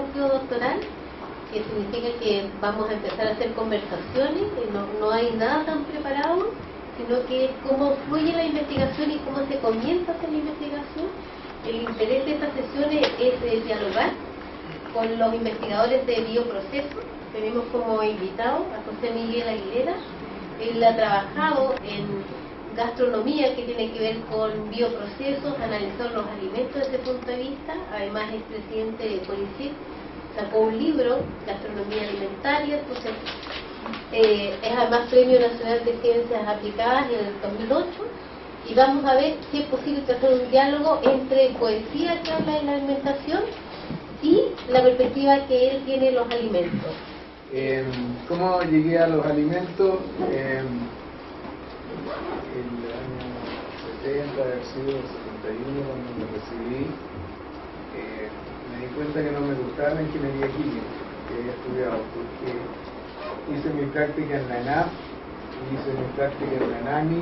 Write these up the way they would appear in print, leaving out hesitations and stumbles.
núcleo doctoral, que significa que vamos a empezar a hacer conversaciones, no hay nada tan preparado, sino que es cómo fluye la investigación y cómo se comienza a hacer la investigación. El interés de estas sesiones es dialogar con los investigadores de bioprocesos. Tenemos como invitado a José Miguel Aguilera. Él ha trabajado en gastronomía, que tiene que ver con bioprocesos, analizar los alimentos desde ese punto de vista. Además es presidente de CONICET, sacó un libro, Gastronomía Alimentaria. Entonces es además Premio Nacional de Ciencias Aplicadas en el 2008, y vamos a ver si es posible hacer un diálogo entre poesía que habla de la alimentación y la perspectiva que él tiene de los alimentos. ¿Cómo llegué a los alimentos? El año 70, haber sido 71 cuando me recibí, me di cuenta que no me gustaba la ingeniería química que había estudiado, porque hice mi práctica en la ENAP, hice mi práctica en la ENAMI,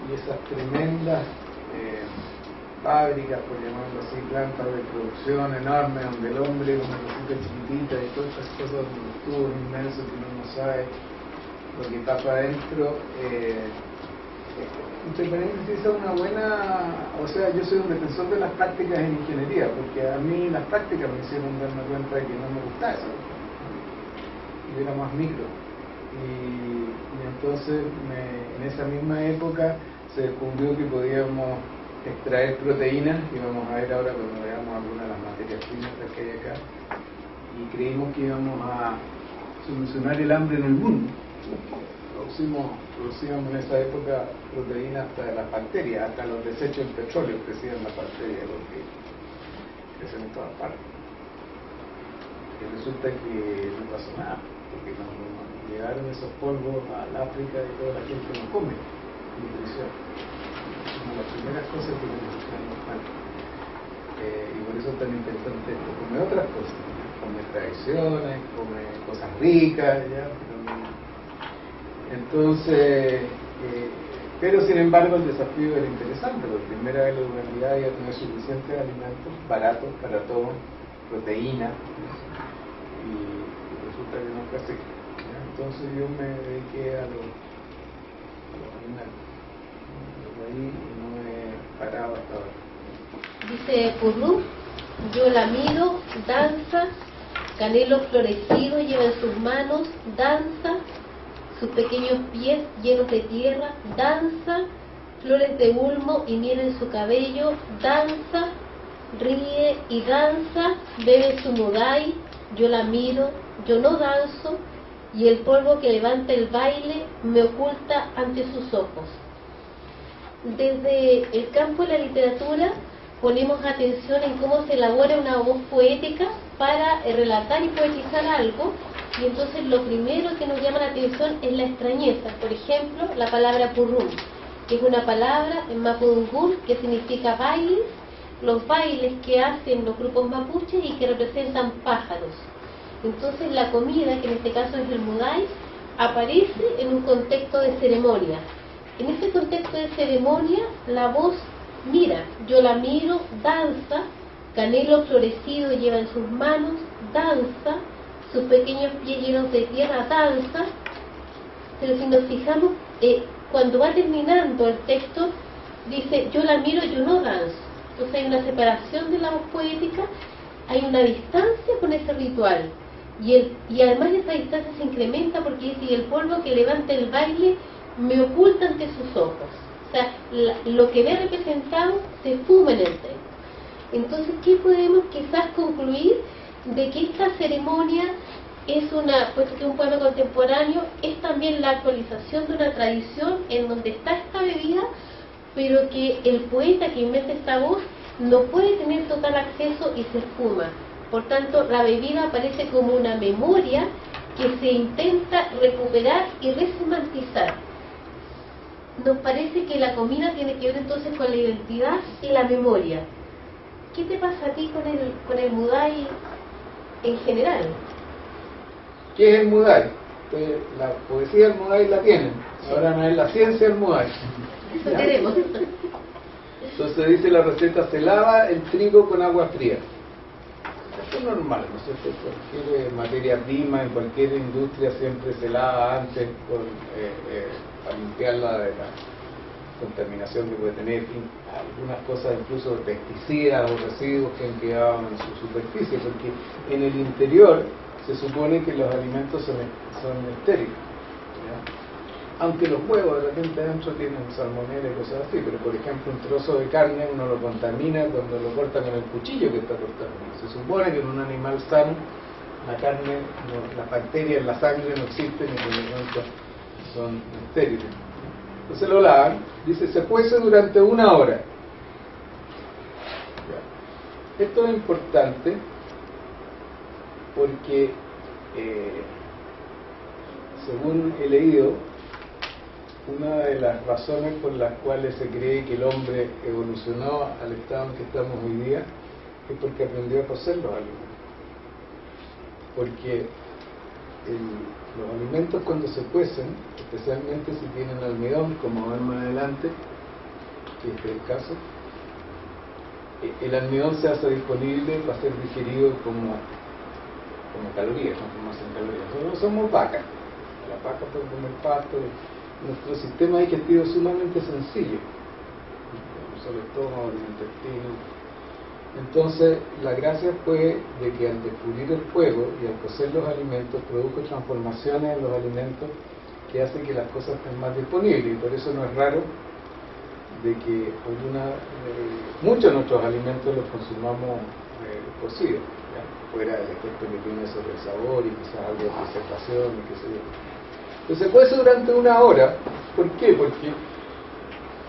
y esas tremendas fábricas, por llamarlo así, plantas de producción enormes, donde el hombre es una cosita chiquitita y todas estas cosas, donde tubos inmensos que uno no sabe lo que está para adentro. Entre paréntesis, esa es una buena, o sea, yo soy un defensor de las prácticas en ingeniería, porque a mí las prácticas me hicieron darme cuenta de que no me gustaba eso, y era más micro. Y entonces en esa misma época se descubrió que podíamos extraer proteínas, y vamos a ver ahora cuando veamos algunas de las materias primas que hay acá, y creímos que íbamos a solucionar el hambre en el mundo. Producíamos en esa época proteínas hasta de las bacterias, hasta los desechos del petróleo crecían las bacterias, porque crecen en todas partes. Y resulta que no pasó nada, porque nos llegaron esos polvos al África y toda la gente no come nutrición. Es una de las primeras cosas que nos damos cuenta. Y por eso es tan interesante esto. Come otras cosas, come tradiciones, come cosas ricas, ¿ya? Entonces, pero sin embargo el desafío era interesante, porque primera vez la humanidad iba a tener suficientes alimentos baratos para todos, proteínas, y resulta que no fue así. Entonces yo me dediqué a los animales, ahí no he parado hasta ahora. Dice Purru, yo la miro, danza, canelo florecido lleva en sus manos, danza, sus pequeños pies llenos de tierra, danza, flores de ulmo y miel en su cabello, danza, ríe y danza, bebe su mudai, yo la miro, yo no danzo, y el polvo que levanta el baile me oculta ante sus ojos. Desde el campo de la literatura ponemos atención en cómo se elabora una voz poética para relatar y poetizar algo, y entonces lo primero que nos llama la atención es la extrañeza. Por ejemplo, la palabra purrún, que es una palabra en mapudungún que significa bailes, los bailes que hacen los grupos mapuches y que representan pájaros. Entonces la comida, que en este caso es el mudai, aparece en un contexto de ceremonia. En ese contexto de ceremonia, la voz mira, yo la miro, danza, canelo florecido lleva en sus manos, danza, sus pequeños pies llenos de tierra, danza. Pero si nos fijamos, cuando va terminando el texto, dice, yo la miro, yo no danzo. Entonces hay una separación de la voz poética, hay una distancia con ese ritual. Y además esa distancia se incrementa porque dice, y el polvo que levanta el baile me oculta ante sus ojos. O sea, lo que ve representado se fuma en el texto. Entonces, ¿qué podemos quizás concluir? De que esta ceremonia es puesto que es un poema contemporáneo, es también la actualización de una tradición en donde está esta bebida, pero que el poeta que inventa esta voz no puede tener total acceso y se esfuma. Por tanto, la bebida aparece como una memoria que se intenta recuperar y resemantizar. Nos parece que la comida tiene que ver entonces con la identidad y la memoria. ¿Qué te pasa a ti con el mudai en general? ¿Qué es el mudai? Pues la poesía del mudai la tienen, ahora no es la ciencia del mudai. Eso queremos. Entonces dice la receta, se lava el trigo con agua fría. Esto es normal, ¿no es cierto? Cualquier materia prima en cualquier industria siempre se lava antes para limpiarla de la contaminación que puede tener, algunas cosas incluso pesticidas o residuos que han quedado en su superficie, porque en el interior se supone que los alimentos son estériles, ¿ya? Aunque los huevos de repente adentro tienen salmonela y cosas así, pero por ejemplo un trozo de carne uno lo contamina cuando lo corta con el cuchillo que está cortando. Se supone que en un animal sano la carne, las bacterias en la sangre no existen y por lo tanto son estériles. Entonces lo lavan, dice, se cuece durante 1 hora. Ya. Esto es importante porque, según he leído, una de las razones por las cuales se cree que el hombre evolucionó al estado en que estamos hoy día es porque aprendió a cocer los alimentos. Porque los alimentos cuando se cuecen, especialmente si tienen almidón, como ven más adelante, que este es el caso, el almidón se hace disponible para ser digerido como calorías, no como hacen calorías. Nosotros somos vacas, las vacas pueden comer pasto. Nuestro sistema digestivo es sumamente sencillo, solo el estómago, el intestino. Entonces, la gracia fue de que al descubrir el fuego y al cocer los alimentos, produjo transformaciones en los alimentos que hacen que las cosas estén más disponibles, y por eso no es raro de que muchos de nuestros alimentos los consumamos cocidos, fuera del efecto que tiene sobre el sabor y quizás algo de preservación y qué sé yo. Entonces se cuece durante 1 hora. ¿Por qué? Porque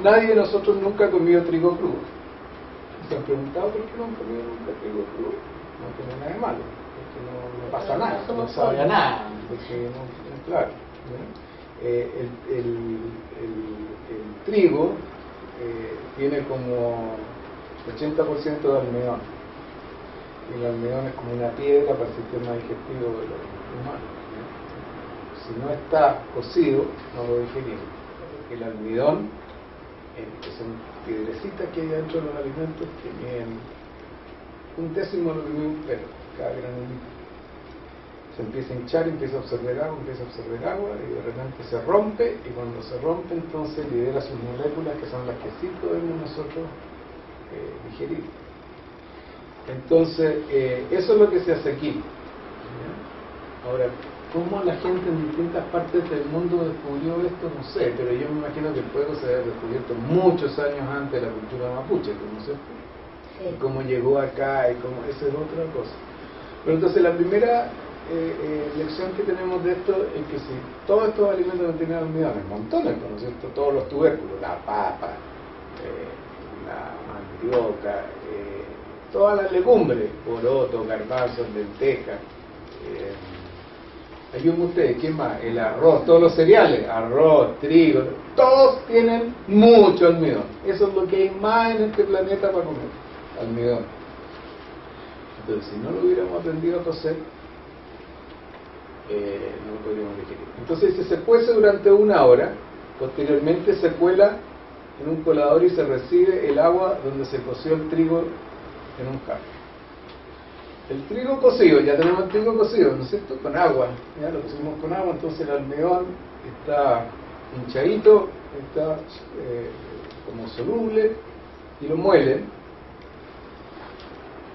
nadie de nosotros nunca ha comido trigo crudo. ¿Se han preguntado por qué no han comido nunca trigo crudo? No tiene nada de malo, porque no pasa nada, no sabe a nada, porque claro, ¿no? El trigo tiene como 80% de almidón, y el almidón es como una piedra para el sistema digestivo de los humanos. Si no está cocido, no lo digerimos. El almidón, que son piedrecitas que hay dentro de los alimentos, que miden 1/10 de lo que mide un pelo, cada granulito. Se empieza a hinchar, empieza a absorber agua, y de repente se rompe, y cuando se rompe entonces libera sus moléculas, que son las que sí podemos nosotros digerir. Entonces, eso es lo que se hace aquí. Ahora, ¿cómo la gente en distintas partes del mundo descubrió esto? No sé, pero yo me imagino que el fuego se había descubierto muchos años antes de la cultura mapuche, ¿no es cierto? Sí. Y cómo llegó acá, y cómo, esa es otra cosa. Pero entonces la primera lección que tenemos de esto es que si todos estos alimentos no tienen almidones, montones, ¿no es cierto? Todos los tubérculos, la papa, la mandioca, todas las legumbres, poroto, garbanzos, lentejas, ayúdenme ustedes, ¿quién más? El arroz, todos los cereales, arroz, trigo, todos tienen mucho almidón. Eso es lo que hay más en este planeta para comer, almidón. Entonces, si no lo hubiéramos aprendido a cocer, no lo podríamos digerir. Entonces, se cuece durante 1 hora, posteriormente se cuela en un colador y se recibe el agua donde se coció el trigo en un jarro. El trigo cocido, ya tenemos el trigo cocido, ¿no es cierto? Con agua, ya lo pusimos con agua, entonces el almidón está hinchadito, está como soluble, y lo muelen,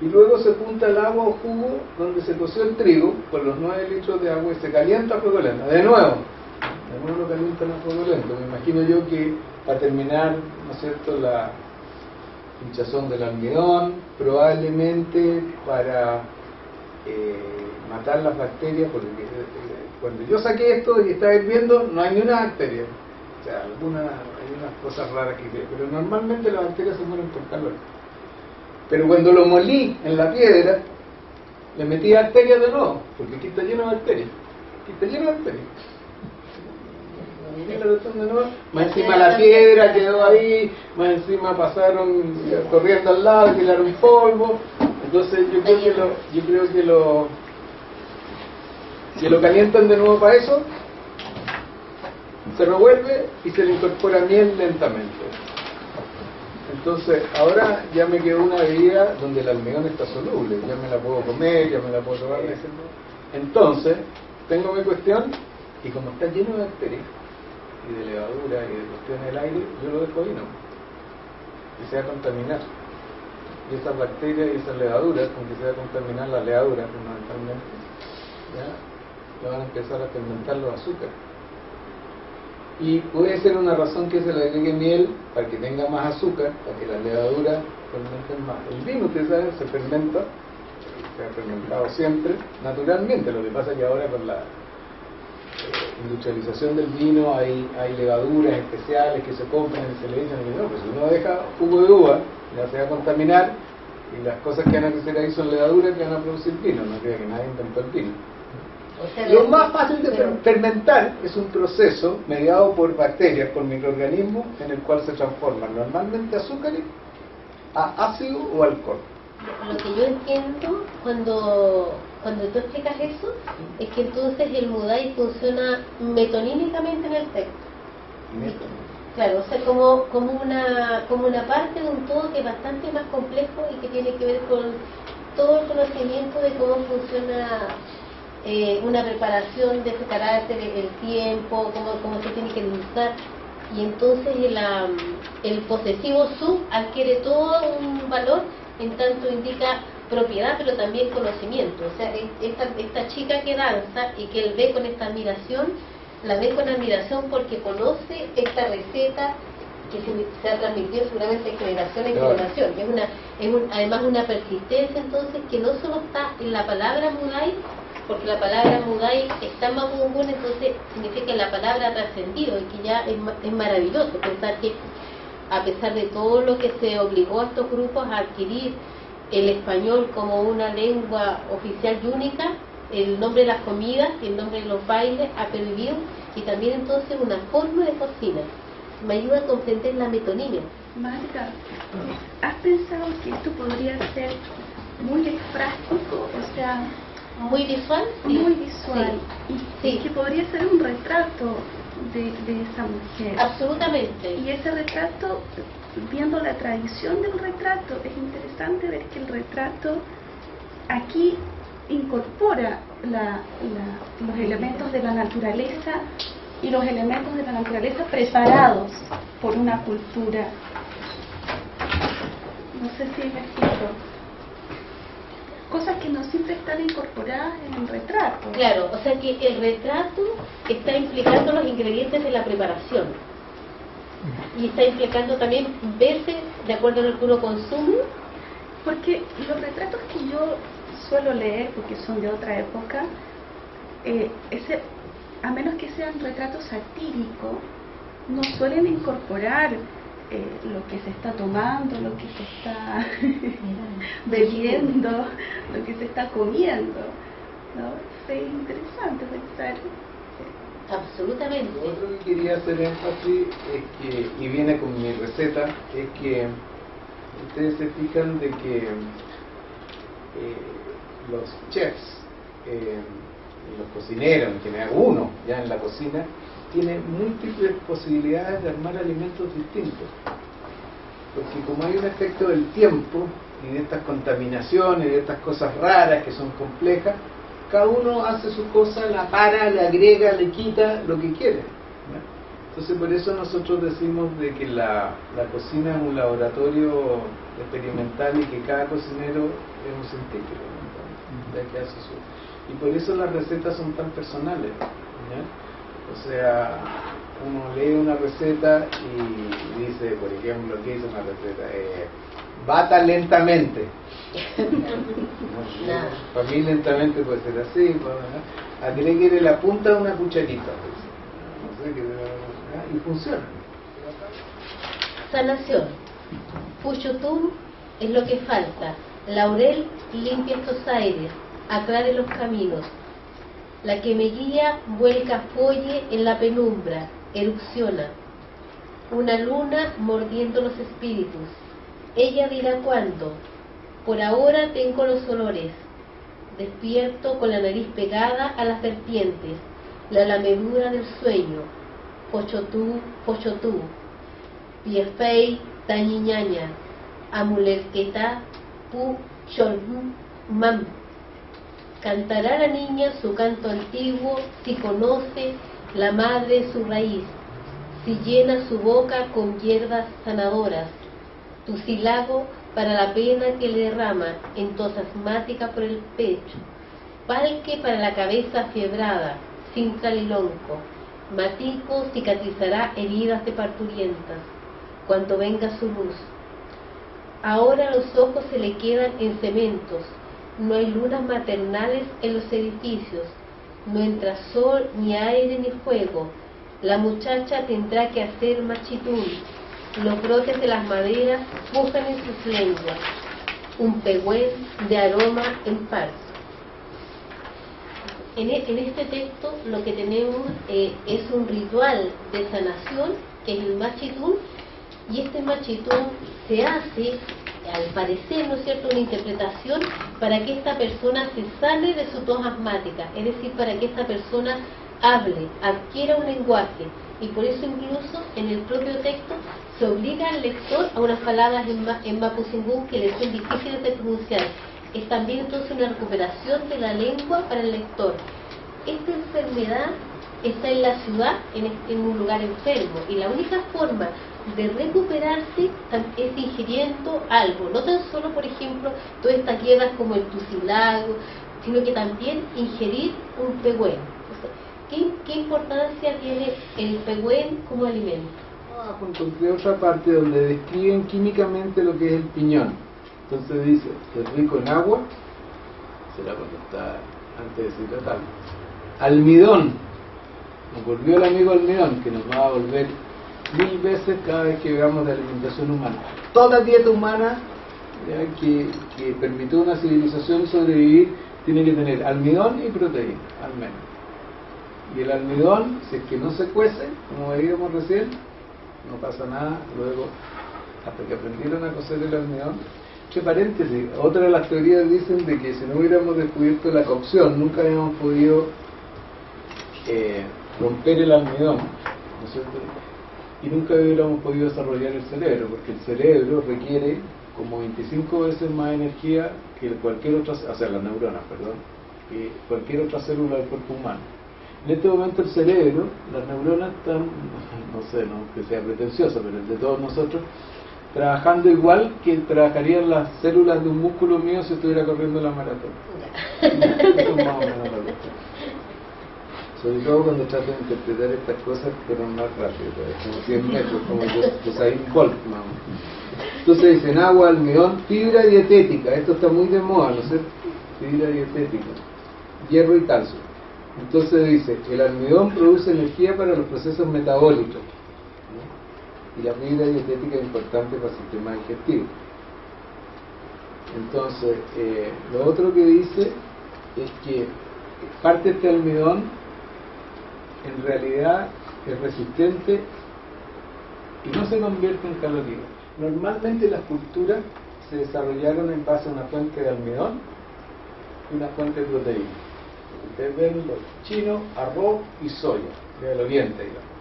y luego se junta el agua o jugo donde se coció el trigo con los 9 litros de agua y se calienta a fuego lento. De nuevo lo calientan a fuego lento. Me imagino yo que para terminar, ¿no es cierto?, la hinchazón del almidón, probablemente para matar las bacterias, porque cuando yo saqué esto y estaba hirviendo no hay ni una bacteria, o sea, hay unas cosas raras que creo, pero normalmente las bacterias se mueren por calor. Pero cuando lo molí en la piedra, le metí bacterias de nuevo, porque aquí está lleno de bacterias, más encima la piedra quedó ahí, más encima pasaron corriendo al lado, tiraron polvo. Entonces yo creo que lo calientan de nuevo para eso, se revuelve y se le incorpora miel lentamente. Entonces, ahora ya me quedó una bebida donde el almidón está soluble, ya me la puedo comer, ya me la puedo tomar. Entonces, tengo mi cuestión, y como está lleno de bacterias, y de levadura, y de cuestiones del aire, yo lo dejo ahí, ¿no? Y se va a contaminar. Y esas bacterias y esas levaduras, con que se va a contaminar las levaduras fundamentalmente, ¿ya? Le van a empezar a fermentar los azúcares. Y puede ser una razón que se le agregue miel para que tenga más azúcar, para que las levaduras fermenten más. El vino, ustedes saben, se fermenta, se ha fermentado siempre, naturalmente. Lo que pasa es que ahora con la industrialización del vino hay levaduras especiales que se compran y se le dicen que no, pues si uno deja jugo de uva, ya se va a contaminar, y las cosas que van a crecer ahí son levaduras que van a producir vino. No creo que nadie inventó el vino. O sea, Lo más fácil de fermentar es un proceso mediado por bacterias, por microorganismos, en el cual se transforman normalmente azúcares a ácido o alcohol. lo que yo entiendo cuando tú explicas eso es que entonces el Mudai funciona metonímicamente en el texto. Claro, o sea, como una parte de un todo que es bastante más complejo y que tiene que ver con todo el conocimiento de cómo funciona una preparación de ese carácter, el tiempo, cómo se tiene que endulzar. Y entonces el posesivo sub adquiere todo un valor en tanto indica propiedad, pero también conocimiento. O sea, esta chica que danza y que él ve con esta admiración, la ve con admiración porque conoce esta receta que se ha transmitido seguramente de generación en generación. Además una persistencia entonces que no solo está en la palabra Mudai, porque la palabra Mudai está en Mapudungun, entonces significa que la palabra ha trascendido, y que ya es maravilloso pensar que a pesar de todo lo que se obligó a estos grupos a adquirir el español como una lengua oficial y única, el nombre de las comidas y el nombre de los bailes ha pervivido, y también entonces una forma de cocina. Me ayuda a comprender la metonimia. Marga, ¿has pensado que esto podría ser muy práctico? O sea, muy visual, sí. Muy visual. Sí. Y que podría ser un retrato de esa mujer. Absolutamente. Y ese retrato, viendo la tradición del retrato, es interesante ver que el retrato aquí incorpora los elementos de la naturaleza, y los elementos de la naturaleza preparados por una cultura. No sé si me explico. Cosas que no siempre están incorporadas en el retrato. Claro, o sea que el retrato está implicando los ingredientes de la preparación. Y está implicando también verse de acuerdo a lo que uno consume. Porque los retratos que yo suelo leer, porque son de otra época, a menos que sean retratos satíricos, no suelen incorporar lo que se está tomando, lo que se está bebiendo, lo que se está comiendo, ¿no? Es interesante pensar. Absolutamente. Otro que quería hacer énfasis es que, y viene con mi receta, es que ustedes se fijan de que los chefs, los cocineros, en general uno ya en la cocina, tiene múltiples posibilidades de armar alimentos distintos, porque como hay un efecto del tiempo y de estas contaminaciones y de estas cosas raras que son complejas, cada uno hace su cosa, la para, le agrega, le quita lo que quiere, ¿no? Entonces por eso nosotros decimos de que la cocina es un laboratorio experimental y que cada cocinero es un científico, ¿no? Ya que hace y por eso las recetas son tan personales, ¿ya? O sea, uno lee una receta y dice, por ejemplo, ¿qué dice una receta? Bata lentamente. Para mí lentamente puede ser así, agréguele la punta de una cucharita, y funciona. Sanación. Puchutún es lo que falta. Laurel limpia estos aires, aclare los caminos. La que me guía vuelca folle en la penumbra, erupciona. Una luna mordiendo los espíritus. Ella dirá cuándo. Por ahora tengo los olores. Despierto con la nariz pegada a las vertientes, la lamedura del sueño. Pochotú, pochotú. Piefei tañiñaña, amulerqueta pu mam. Cantará la niña su canto antiguo si conoce la madre su raíz, si llena su boca con hierbas sanadoras, tusilago para la pena que le derrama en tos asmática por el pecho, palque para la cabeza fiebrada, sin salilonco, matico cicatrizará heridas de parturientas, cuando venga su luz. Ahora los ojos se le quedan en cementos, no hay lunas maternales en los edificios, no entra sol, ni aire, ni fuego. La muchacha tendrá que hacer machitún. Los brotes de las maderas pujan en sus lenguas. Un pehuen de aroma en falso. En este texto lo que tenemos es un ritual de sanación, que es el machitún, y este machitún se hace, al parecer, ¿no es cierto?, una interpretación para que esta persona se sane de su tos asmática, es decir, para que esta persona hable, adquiera un lenguaje, y por eso incluso en el propio texto se obliga al lector a unas palabras en mapuzungún que le son difíciles de pronunciar. Es también entonces una recuperación de la lengua para el lector. Esta enfermedad está en la ciudad, en un lugar enfermo, y la única forma de recuperarse es ingiriendo algo, no tan solo, por ejemplo, todas estas hierbas como el tusilago, sino que también ingerir un pehuen. ¿Qué importancia tiene el pehuen como alimento? Encontré otra parte donde describen químicamente lo que es el piñón. Entonces dice, es rico en agua, será cuando está antes de deshidratarlo. Almidón, nos volvió el amigo almidón, que nos va a volver 1000 veces cada vez que veamos de alimentación humana. Toda dieta humana que permitió a una civilización sobrevivir tiene que tener almidón y proteína, al menos. Y el almidón, si es que no se cuece, como veíamos recién, no pasa nada. Luego, hasta que aprendieron a cocer el almidón. Entre paréntesis, otra de las teorías dicen de que si no hubiéramos descubierto la cocción, nunca habíamos podido romper el almidón, ¿no es cierto? Y nunca hubiéramos podido desarrollar el cerebro, porque el cerebro requiere como 25 veces más energía que cualquier otra, o sea, las neuronas, perdón, que cualquier otra célula del cuerpo humano. En este momento el cerebro, las neuronas están, no sé, no que sea pretencioso, pero el de todos nosotros, trabajando igual que trabajarían las células de un músculo mío si estuviera corriendo la maratón. Eso es más o menos la cuestión. Sobre todo cuando trato de interpretar estas cosas, pero más rápido, como 100 metros, como Usain Bolt, más o menos. Entonces dicen agua, almidón, fibra dietética, esto está muy de moda, ¿no sé? Fibra dietética, hierro y calcio. Entonces dice, el almidón produce energía para los procesos metabólicos, ¿no? Y la fibra dietética es importante para el sistema digestivo. Entonces, lo otro que dice es que parte de este almidón en realidad es resistente y no se convierte en calorías. Normalmente las culturas se desarrollaron en base a una fuente de almidón y una fuente de proteína. Ustedes ven los chinos, arroz y soya, del oriente, digamos.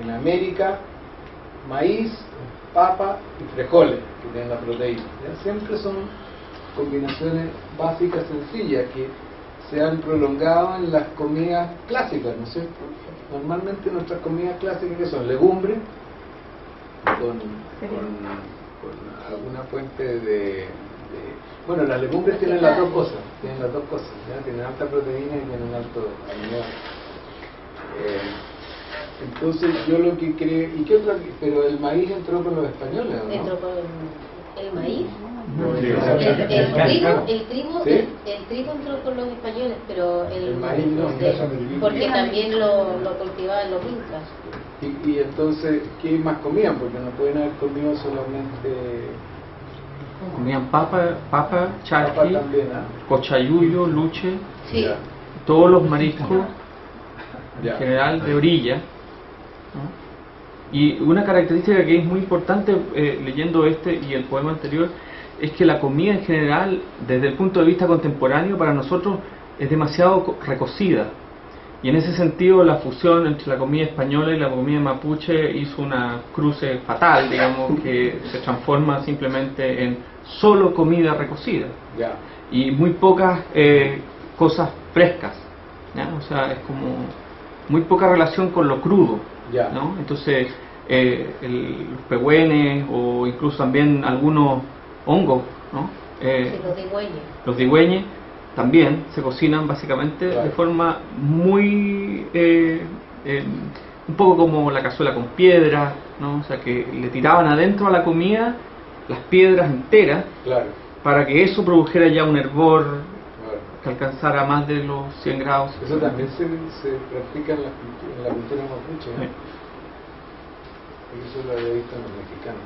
En América, maíz, papa y frijoles, que tienen la proteína. ¿Ya? Siempre son combinaciones básicas sencillas que se han prolongado en las comidas clásicas, ¿no es cierto? Normalmente nuestras comidas clásicas, que son legumbres con alguna fuente de bueno, las legumbres tienen las dos cosas, ¿ya? Tienen alta proteína y tienen alto almidón. Entonces yo lo que creo, ¿y qué otra? Pero el maíz entró con los españoles, ¿no? Entró con el maíz. ¿Sí? El trigo entró con los españoles, pero el maíz no, porque también lo cultivaban los incas. Y entonces, ¿qué más comían? Porque no pueden haber comido solamente... Comían papa, charqui, también, cochayuyo, luche, sí. Todos los mariscos, Ya. en general de orilla, ¿no? Y una característica que es muy importante leyendo este y el poema anterior es que la comida en general, desde el punto de vista contemporáneo, para nosotros es demasiado recocida. Y en ese sentido la fusión entre la comida española y la comida mapuche hizo una cruce fatal, digamos, que se transforma simplemente en solo comida recocida Ya. y muy pocas cosas frescas, ¿ya? O sea, es como muy poca relación con lo crudo, Ya. ¿no? Entonces los pehuenes o incluso también algunos hongos, ¿no? Sí, los digüeños. Los digüeñes también se cocinan básicamente Claro. de forma muy un poco como la cazuela con piedras, ¿no? O sea, que le tiraban adentro a la comida las piedras enteras Claro. para que eso produjera ya un hervor Claro. que alcanzara más de los 100 grados. Eso también se practica en la cultura mapuche, ¿no? Sí. Eso lo había visto en los mexicanos,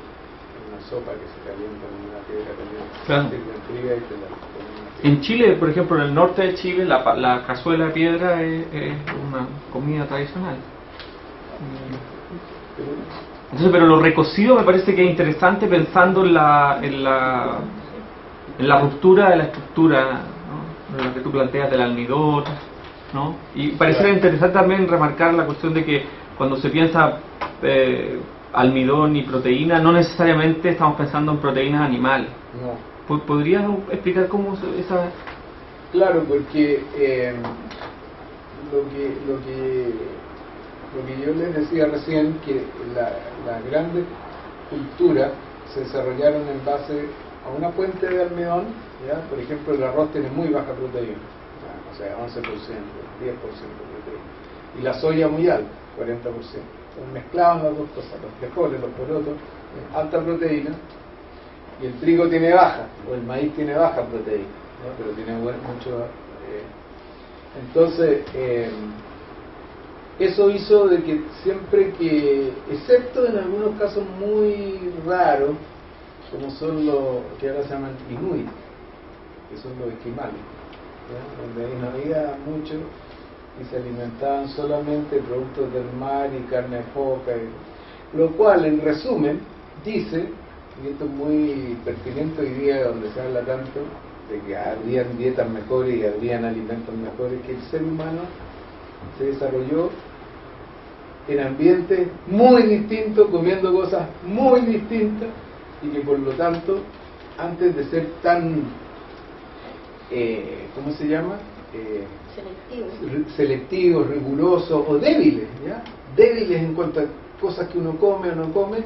en una sopa que se calienta en una piedra caliente. Claro. Se sirve fría y te la ponen en la En Chile, por ejemplo, en el norte de Chile, la cazuela de piedra es una comida tradicional. Entonces, pero lo recocido me parece que es interesante pensando en la ruptura de la estructura, ¿no? Lo que tú planteas del almidón, ¿no? Y pareciera interesante también remarcar la cuestión de que cuando se piensa almidón y proteína, no necesariamente estamos pensando en proteínas animales. No. ¿Podrías explicar cómo esa...? Claro, porque lo que yo les decía recién, que las grandes culturas se desarrollaron en base a una fuente de almidón, ¿ya? Por ejemplo, el arroz tiene muy baja proteína, ¿ya? O sea, 11%, 10% de proteína, y la soya muy alta, 40%. Entonces mezclaban las dos cosas, los frijoles, los porotos, alta proteína, y el trigo tiene baja, o el maíz tiene baja proteína, ¿no? Pero tiene mucho... entonces, eso hizo de que siempre que, excepto en algunos casos muy raros, como son los que ahora se llaman inuit, que son los esquimales, ¿ya? Donde ahí no había mucho y se alimentaban solamente de productos del mar y carne de foca, lo cual, en resumen, dice, y esto es muy pertinente hoy día donde se habla tanto de que habrían dietas mejores y habrían alimentos mejores, que el ser humano se desarrolló en ambientes muy distintos, comiendo cosas muy distintas, y que por lo tanto, antes de ser tan, ¿cómo se llama? Selectivos, rigurosos o débiles, ¿ya? Débiles en cuanto a cosas que uno come o no come,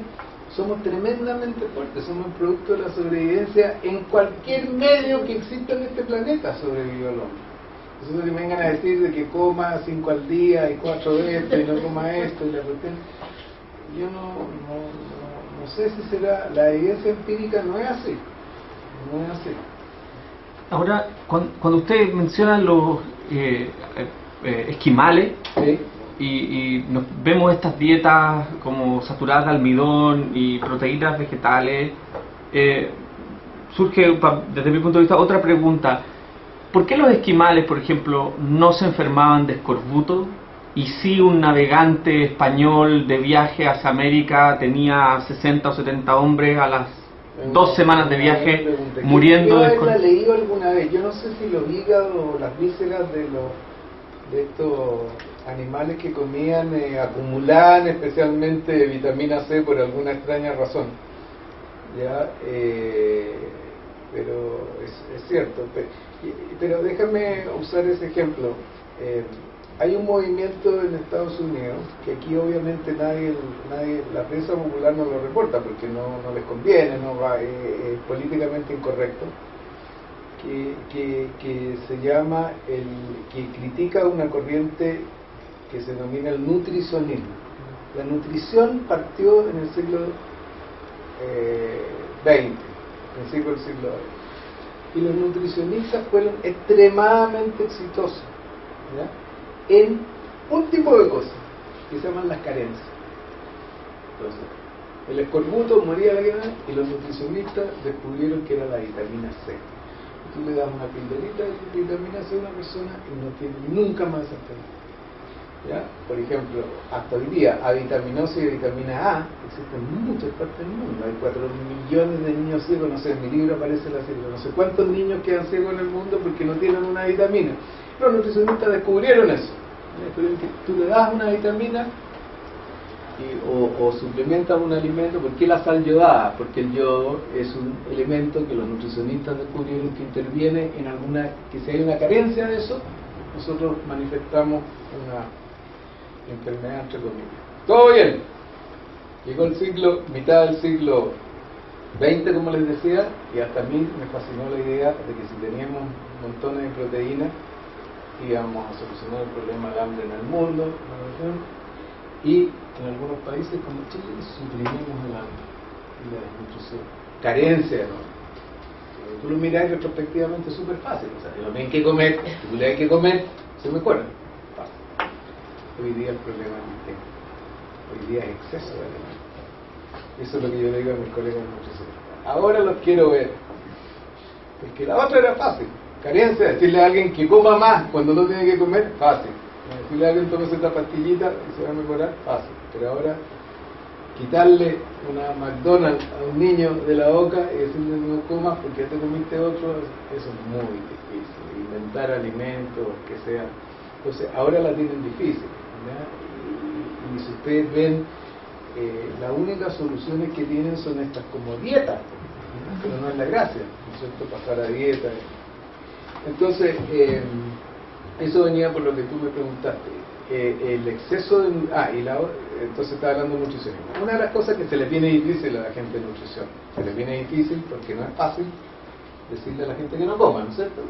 somos tremendamente fuertes, somos producto de la sobrevivencia en cualquier medio que exista en este planeta, sobrevivió el hombre. Entonces me vengan a decir de que coma 5 al día y 4 de esto y no coma esto y la cuestión, yo no sé si será, la evidencia empírica no es así, no es así. Ahora, cuando usted menciona los esquimales, ¿Sí? y nos vemos estas dietas como saturadas de almidón y proteínas vegetales, surge desde mi punto de vista otra pregunta: ¿por qué los esquimales, por ejemplo, no se enfermaban de escorbuto y si un navegante español de viaje hacia América tenía 60 o 70 hombres a las 2 semanas de viaje muriendo de escorbuto? Yo la leí alguna vez, yo no sé si los hígados o las vísceras de estos animales que comían acumulaban especialmente vitamina C por alguna extraña razón, ya, pero es cierto. Pero déjame usar ese ejemplo. Hay un movimiento en Estados Unidos que aquí obviamente nadie, la prensa popular no lo reporta porque no les conviene, es políticamente incorrecto, que se llama que critica una corriente que se denomina el nutricionismo. La nutrición partió en el siglo XX, principio del siglo XX, y los nutricionistas fueron extremadamente exitosos, ¿ya? En un tipo de cosas que se llaman las carencias. Entonces, el escorbuto moría de alguien y los nutricionistas descubrieron que era la vitamina C. Tú le das una pildorita de vitamina C a una persona y no tiene nunca más esa enfermedad, ¿ya? Por ejemplo, hasta hoy día, avitaminosis y vitamina A existen en muchas partes del mundo. Hay 4 millones de niños ciegos, no sé, en mi libro aparece la cifra, no sé cuántos niños quedan ciegos en el mundo porque no tienen una vitamina. Los nutricionistas descubrieron eso Pero tú le das una vitamina o suplementas un alimento. ¿Por qué la sal yodada? Porque el yodo es un elemento que los nutricionistas descubrieron que interviene en alguna, que si hay una carencia de eso, nosotros manifestamos una enfermedad, entre comillas. Todo bien. Llegó el siglo, mitad del siglo XX, como les decía, y hasta a mí me fascinó la idea de que si teníamos montones de proteínas íbamos a solucionar el problema del hambre en el mundo, y en algunos países como Chile suprimimos el hambre y la desnutrición, carencia, ¿no? Tú lo miras retrospectivamente, es súper fácil, o sea, yo no hay que comer, si tú le hay que comer, se me acuerda. Hoy día el problema es distinto. Hoy día es exceso de alimentos. Eso es lo que yo le digo a mis colegas nutricionistas. Ahora los quiero ver, porque la otra era fácil. Carencia, decirle a alguien que coma más cuando no tiene que comer, fácil. Decirle a alguien tome esta pastillita y se va a mejorar, fácil. Pero ahora, quitarle una McDonald's a un niño de la boca y decirle no comas porque ya te comiste otro, eso es muy difícil. Inventar alimentos, que sea. Entonces, ahora la tienen difícil, ¿verdad? Y si ustedes ven, las únicas soluciones que tienen son estas como dietas, ¿verdad? Pero no es la gracia, ¿no es cierto? Pasar a dieta. Entonces, eso venía por lo que tú me preguntaste. El exceso de... entonces estaba hablando de nutrición. Una de las cosas que se le viene difícil a la gente de nutrición, se le viene difícil porque no es fácil decirle a la gente que no coma, ¿no es cierto?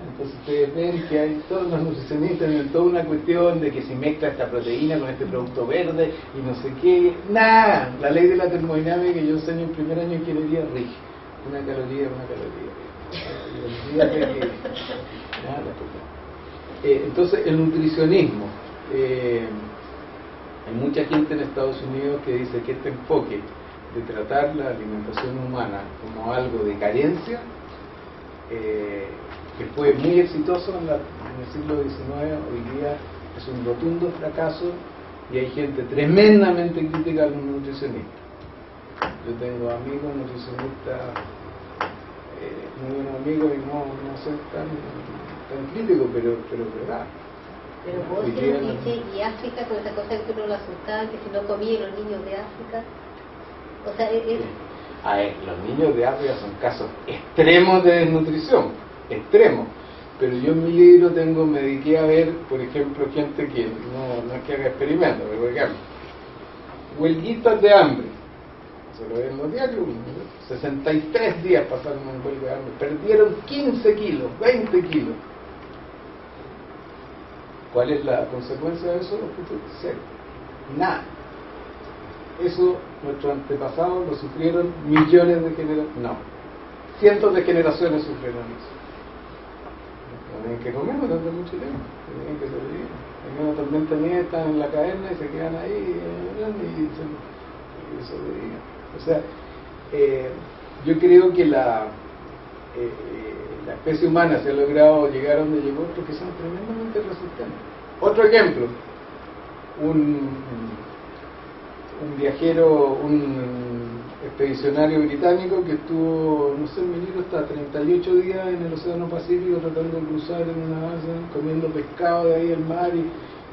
Entonces ustedes ven que hay todos los nutricionistas tienen toda una cuestión de que si mezcla esta proteína con este producto verde y no sé qué, nada, la ley de la termodinámica que yo enseño en primer año de ingeniería rige, una caloría. Entonces el nutricionismo, hay mucha gente en Estados Unidos que dice que este enfoque de tratar la alimentación humana como algo de carencia, que fue muy exitoso en el siglo XIX, hoy día es un rotundo fracaso y hay gente tremendamente crítica a los nutricionistas. Yo tengo amigos nutricionistas, muy buenos amigos, y no soy tan crítico, pero es verdad. Pero vos tienes un cliché, y África, con esa cosa que uno lo asustaba, que si no comía los niños de África, o sea, los niños de África son casos extremos de desnutrición, extremos. Pero yo en mi libro me dediqué a ver, por ejemplo, gente que no es que haga experimentos, pero por ejemplo, huelguitas de hambre. Se lo ven en los diarios, 63 días pasaron en huelga de hambre, perdieron 15 kilos, 20 kilos. ¿Cuál es la consecuencia de eso? Cero. Nada. Eso nuestros antepasados lo sufrieron millones de generaciones, no, cientos de generaciones sufrieron eso. No tienen que comer durante mucho tiempo, tienen que sobrevivir. Hay una tormenta de nieve, están en la caverna y se quedan ahí y sobreviven. O sea, yo creo que la especie humana se ha logrado llegar a donde llegó porque son tremendamente resistentes. Otro ejemplo, un viajero, un expedicionario británico que estuvo, no sé, en mi libro está 38 días en el Océano Pacífico tratando de cruzar en una base, comiendo pescado de ahí del mar y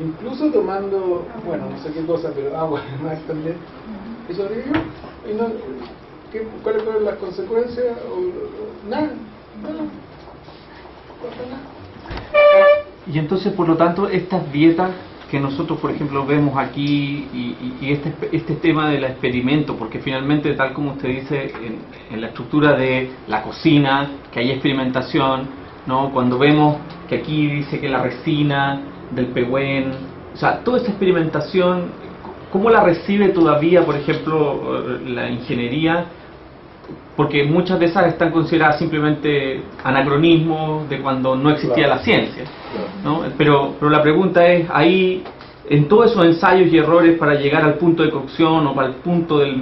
incluso tomando, bueno, no sé qué cosa, pero agua del mar también. Y sobrevivió. Y no, ¿cuáles fueron las consecuencias? Nada. Y entonces, por lo tanto, estas dietas que nosotros, por ejemplo, vemos aquí y este tema del experimento, porque finalmente, tal como usted dice, en la estructura de la cocina, que hay experimentación, ¿no? Cuando vemos que aquí dice que la resina del pehuen, o sea, toda esta experimentación, ¿cómo la recibe todavía, por ejemplo, la ingeniería? Porque muchas de esas están consideradas simplemente anacronismos de cuando no existía la ciencia, ¿no? Pero la pregunta es, ahí, en todos esos ensayos y errores para llegar al punto de cocción o para el punto de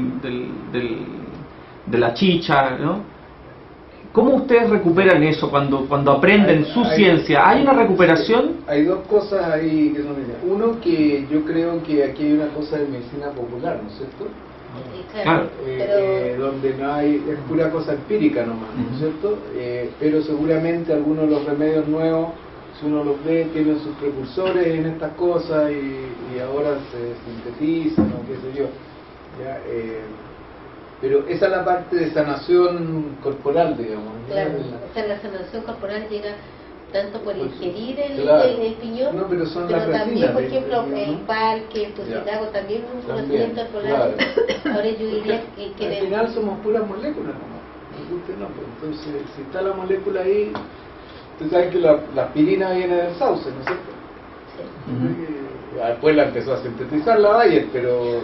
la chicha, ¿no? ¿Cómo ustedes recuperan eso cuando aprenden su ciencia? ¿Hay una recuperación? Hay dos cosas ahí que son medias. Uno, que yo creo que aquí hay una cosa de medicina popular, ¿no es cierto? Claro. Donde no hay, es pura cosa empírica nomás, ¿no es cierto? Pero seguramente algunos de los remedios nuevos si uno los ve, tienen sus precursores en estas cosas y ahora se sintetizan o qué sé yo. ¿Ya? Pero esa es la parte de sanación corporal, digamos. Claro, o sea, la sanación corporal llega tanto por ingerir claro. el piñón, No, pero son pero las también, resinas por del ejemplo, piñón, el ¿no? parque, el tucinago, también un conocimiento del polar. claro. Ahora yo diría que Al final somos puras moléculas, nos guste o no, pues. Entonces, si está la molécula ahí, ustedes saben que la aspirina viene del sauce, ¿no es cierto? Después la empezó a sintetizar la Bayer, pero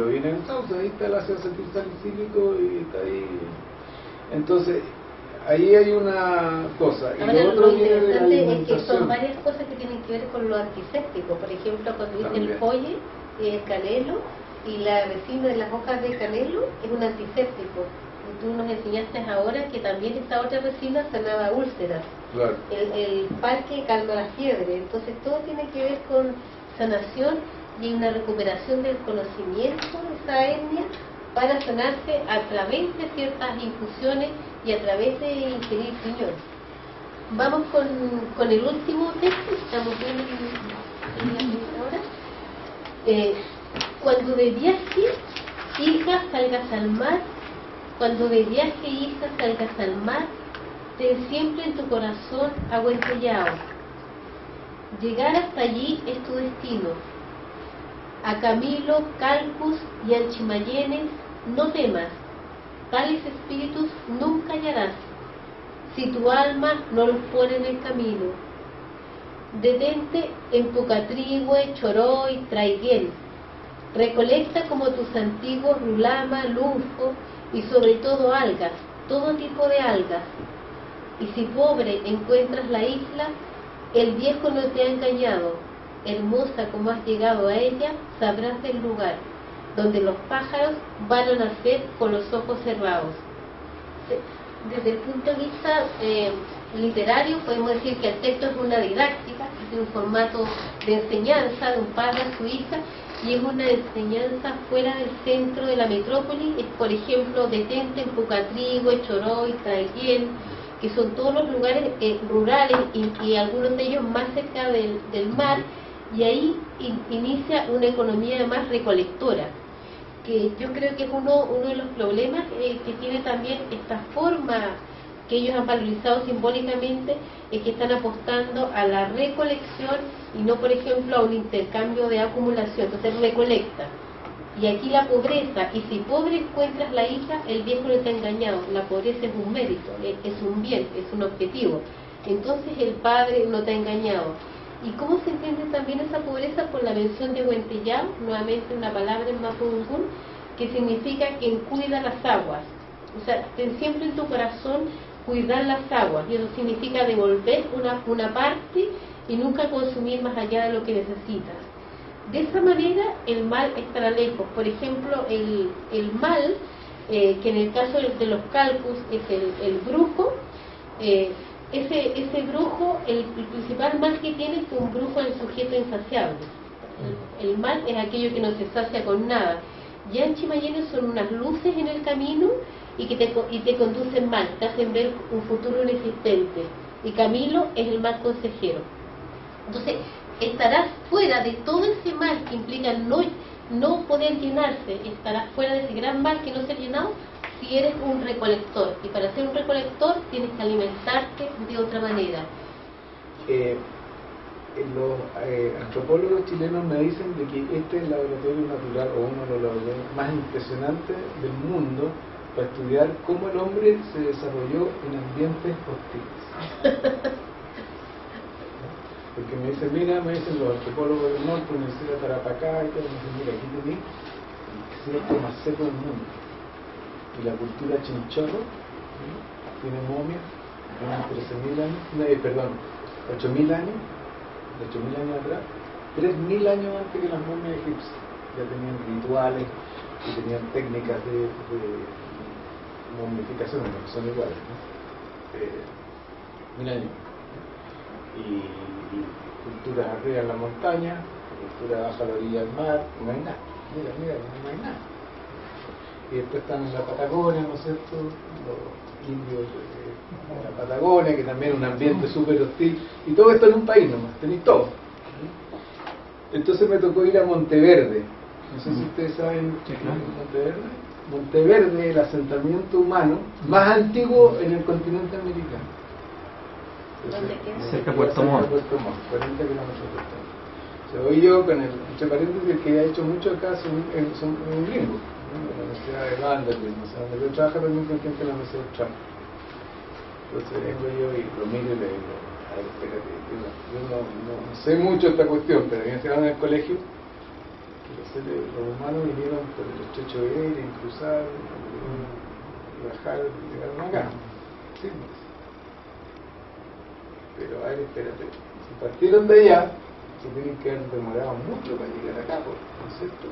viene del sauce, ahí está el ácido acetilsalicílico y está ahí. Entonces, ahí hay una cosa. Y ahora lo otro lo viene de la interesante es que alimentación. son varias cosas que tienen que ver con lo antiséptico. Por ejemplo, cuando dice el También. folle, el canelo, y la resina de las hojas de canelo es un antiséptico. Y tú nos enseñaste ahora que también esta otra resina sanaba úlceras. Claro. El parque calma la fiebre. Entonces todo tiene que ver con sanación y una recuperación del conocimiento de esa etnia para sanarse a través de ciertas infusiones y a través de ingerir piñón. Vamos con el último texto, estamos viendo en la primera hora. Cuando de viaje, hija, salgas al mar. Cuando de viaje, hija, salgas al mar, ten siempre en tu corazón a Huentellao. Llegar hasta allí es tu destino. A Camilo, Calcus y Anchimayenes no temas, tales espíritus nunca hallarás, si tu alma no los pone en el camino. Detente en Pucatrihue, Choroy, Traiguén. Recolecta como tus antiguos rulama, lunfo y sobre todo algas, todo tipo de algas. Y si pobre encuentras la isla, el viejo no te ha engañado. Hermosa como has llegado a ella, sabrás del lugar donde los pájaros van a nacer con los ojos cerrados. Desde el punto de vista literario, podemos decir que el texto es una didáctica, es un formato de enseñanza de un padre a su hija, y es una enseñanza fuera del centro de la metrópoli. Es, por ejemplo, detente en Pucatrihue, Choroy, Traiguén, que son todos los lugares rurales y algunos de ellos más cerca del mar, y ahí inicia una economía además recolectora, que yo creo que es uno de los problemas que tiene también esta forma que ellos han valorizado simbólicamente, es que están apostando a la recolección y no, por ejemplo, a un intercambio de acumulación. Entonces recolecta. Y aquí la pobreza, y si pobre encuentras la hija, el viejo no te ha engañado. La pobreza es un mérito, es un bien, es un objetivo. Entonces el padre no te ha engañado. ¿Y cómo se entiende también esa pobreza? Por la mención de Huentellao, nuevamente una palabra en mapudungún, que significa quien cuida las aguas. O sea, ten siempre en tu corazón cuidar las aguas, y eso significa devolver una parte y nunca consumir más allá de lo que necesitas. De esa manera el mal estará lejos. Por ejemplo, el mal, que en el caso de los calcus es el brujo, ese brujo, el principal mal que tiene es que un brujo es el sujeto insaciable. El mal es aquello que no se sacia con nada. Y Anchimayenes son unas luces en el camino y te conducen mal, te hacen ver un futuro inexistente. Y Camilo es el mal consejero. Entonces, estarás fuera de todo ese mal que implica no poder llenarse, estarás fuera de ese gran mal que no se ha llenado si eres un recolector. Y para ser un recolector tienes que alimentarte de otra manera. Los antropólogos chilenos me dicen de que este es el laboratorio natural, o uno de los laboratorios más impresionantes del mundo para estudiar cómo el hombre se desarrolló en ambientes hostiles. Porque me dicen, mira, me dicen los antropólogos del norte, Universidad de Tarapacá, y todo, me dicen, mira, aquí tenéis el desierto más seco del mundo. Y la cultura chinchorro, ¿sí? Tiene momias, tiene 13.000 años, 8.000 años, 8.000 años atrás, 3.000 años antes que las momias egipcias. Ya tenían rituales y tenían técnicas de momificación, que son iguales, ¿no? 1.000 años. Y culturas arriba en la montaña, culturas baja a la orilla del mar, no hay nada. Mira, no hay nada. y después están en la Patagonia, ¿no es cierto? Los indios de la Patagonia, que también es un ambiente súper hostil, y todo esto en un país nomás, tenéis todo. Entonces me tocó ir a Monteverde, no sé si ustedes saben Sí, claro. Monteverde. Monteverde, el asentamiento humano más antiguo en el continente americano. ¿Dónde queda? Cerca de Puerto Montt. 40 kilómetros de Puerto Montt. O sea, hoy yo, con el, entre paréntesis, el que ha hecho mucho acá son un gringo, ¿no? De la Universidad de Vanderbilt, o sea, donde yo trabajo también con gente de la Universidad de Trump. Entonces vengo yo y lo miro y le digo, a ver, espérate, yo no sé mucho esta cuestión, pero me enseñaron en el colegio que los humanos vinieron por el estrecho de Bering, cruzaron, y bajaron y llegaron acá. Sí, me dice. Pero a ver, espérate, si partieron de allá, se tienen que haber demorado mucho para llegar acá, ¿no es cierto?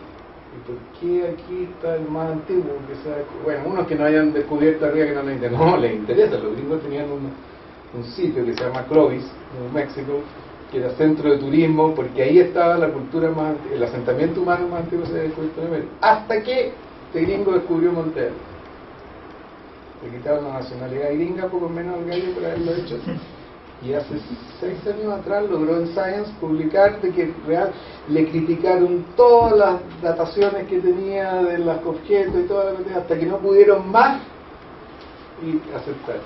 ¿Y por qué aquí está el más antiguo? Que sea, bueno, unos que no hayan descubierto arriba que no les interesa. Los gringos tenían un sitio que se llama Clovis, en México, que era centro de turismo, porque ahí estaba la cultura más, el asentamiento humano más antiguo que se había descubierto en América. Hasta que este gringo descubrió Monteverde. Le quitaron la nacionalidad gringa, poco menos al gallo por haberlo hecho. Y hace 6 años atrás logró en Science publicar de que le criticaron todas las dataciones que tenía de los objetos y toda la cosa, hasta que no pudieron más y aceptar.